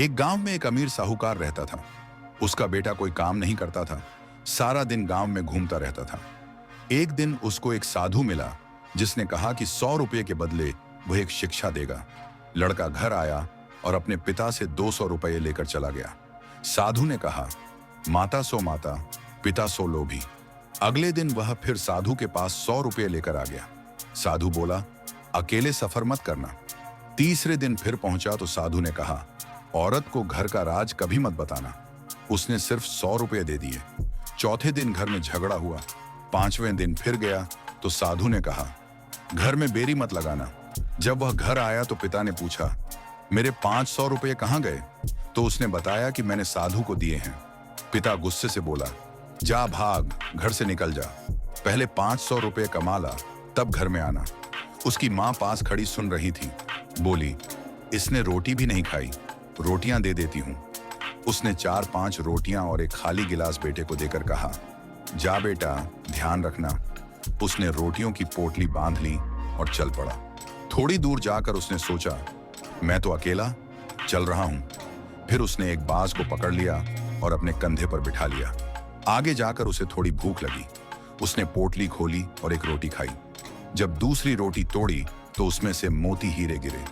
एक गांव में एक अमीर साहूकार रहता था। उसका बेटा कोई काम नहीं करता था, सारा दिन गांव में घूमता रहता था। एक दिन उसको एक साधु मिला जिसने कहा कि 100 रुपये के बदले वह एक शिक्षा देगा। लड़का घर आया और अपने पिता से 200 रुपये लेकर चला गया। साधु ने कहा, माता सो माता, पिता सो लोभी। अगले दिन वह फिर साधु के पास 100 रुपये लेकर आ गया। साधु बोला, अकेले सफर मत करना। तीसरे दिन फिर पहुंचा तो साधु ने कहा, औरत को घर का राज कभी मत बताना। उसने सिर्फ 100 रुपये दे दिए। चौथे दिन घर में झगड़ा हुआ। पांचवें दिन फिर गया तो साधु ने कहा, घर में बेरी मत लगाना। जब वह घर आया तो पिता ने पूछा, मेरे 500 रुपये कहाँ गए? तो उसने बताया कि मैंने साधु को दिए हैं। पिता गुस्से से बोला, जा भाग, घर से निकल जा। पहले 500 रुपये कमा ला, तब घर में आना। उसकी माँ पास खड़ी सुन रही थी। बोली, इसने रोटी भी नहीं खाई, रोटियां दे देती हूं। उसने 4-5 रोटियां और एक खाली गिलास बेटे को देकर कहा, जा बेटा, ध्यान रखना। उसने रोटियों की पोटली बांध ली और चल पड़ा। थोड़ी दूर जाकर उसने सोचा, मैं तो अकेला चल रहा हूं। फिर उसने एक बाज को पकड़ लिया और अपने कंधे पर बिठा लिया। आगे जाकर उसे थोड़ी भूख लगी। उसने पोटली खोली और एक रोटी खाई। जब दूसरी रोटी तोड़ी तो उसमें से मोती हीरे गिरे।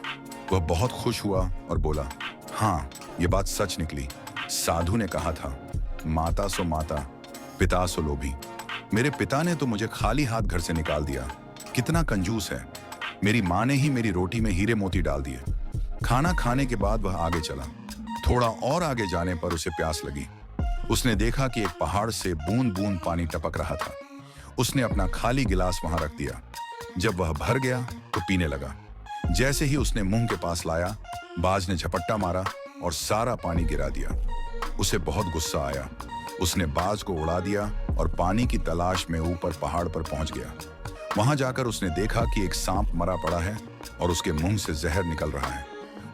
वह बहुत खुश हुआ और बोला, हाँ, ये बात सच निकली। साधु ने कहा था, माता सो माता, पिता सो लोभी। मेरे पिता ने तो मुझे खाली हाथ घर से निकाल दिया। कितना कंजूस है। मेरी माँ ने ही मेरी रोटी में हीरे मोती डाल दिए। खाना खाने के बाद वह आगे चला। थोड़ा और आगे जाने पर उसे प्यास लगी। उसने देखा कि एक पहाड़ से बूंद बूंद पानी टपक रहा था। उसने अपना खाली गिलास वहां रख दिया। जब वह भर गया तो पीने लगा। जैसे ही उसने मुंह के पास लाया, बाज ने झपट्टा मारा और सारा पानी गिरा दिया। उसे बहुत गुस्सा आया। उसने बाज को उड़ा दिया और पानी की तलाश में ऊपर पहाड़ पर पहुंच गया। वहां जाकर उसने देखा कि एक सांप मरा पड़ा है और उसके मुंह से जहर निकल रहा है।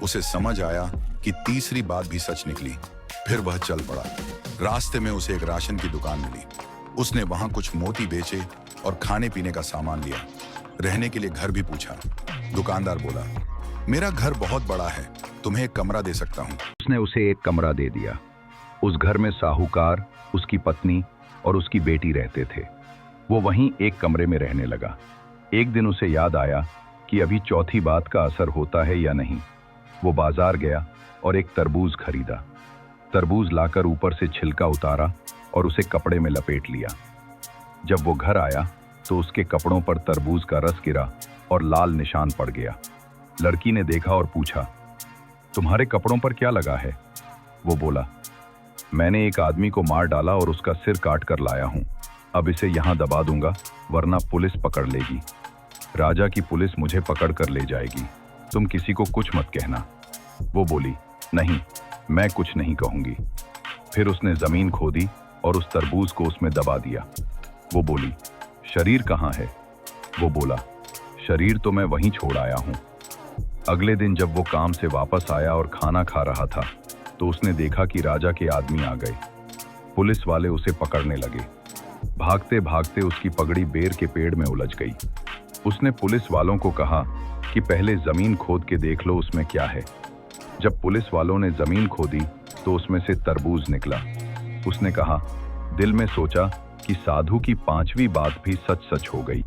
उसे समझ आया कि तीसरी बात भी सच निकली। फिर वह चल पड़ा। रास्ते में उसे एक राशन की दुकान मिली। उसने वहां कुछ मोती बेचे और खाने पीने का सामान लिया। रहने के लिए घर भी पूछा। दुकानदार बोला, मेरा घर बहुत बड़ा है, तुम्हें एक कमरा दे सकता हूँ। उसने उसे एक कमरा दे दिया। उस घर में साहूकार, उसकी पत्नी और उसकी बेटी रहते थे। वो वहीं एक कमरे में रहने लगा। एक दिन उसे याद आया कि अभी चौथी बात का असर होता है या नहीं। वो बाजार गया और एक तरबूज खरीदा। तरबूज लाकर ऊपर से छिलका उतारा और उसे कपड़े में लपेट लिया। जब वो घर आया तो उसके कपड़ों पर तरबूज का रस गिरा और लाल निशान पड़ गया। लड़की ने देखा और पूछा, तुम्हारे कपड़ों पर क्या लगा है? वो बोला, मैंने एक आदमी को मार डाला और उसका सिर काट कर लाया हूं। अब इसे यहां दबा दूंगा, वरना पुलिस पकड़ लेगी। राजा की पुलिस मुझे पकड़ कर ले जाएगी। तुम किसी को कुछ मत कहना। वो बोली, नहीं, मैं कुछ नहीं कहूंगी। फिर उसने जमीन खोदी और उस तरबूज को उसमें दबा दिया। वो बोली, शरीर कहाँ है? वो बोला, शरीर तो मैं वहीं छोड़ आया हूं। अगले दिन जब वो काम से वापस आया और खाना खा रहा था तो उसने देखा कि राजा के आदमी आ गए। पुलिस वाले उसे पकड़ने लगे। भागते भागते उसकी पगड़ी बेर के पेड़ में उलझ गई। उसने पुलिस वालों को कहा कि पहले जमीन खोद के देख लो उसमें क्या है। जब पुलिस वालों ने जमीन खोदी तो उसमें से तरबूज निकला। उसने कहा, दिल में सोचा कि साधु की 5वीं बात भी सच सच हो गई।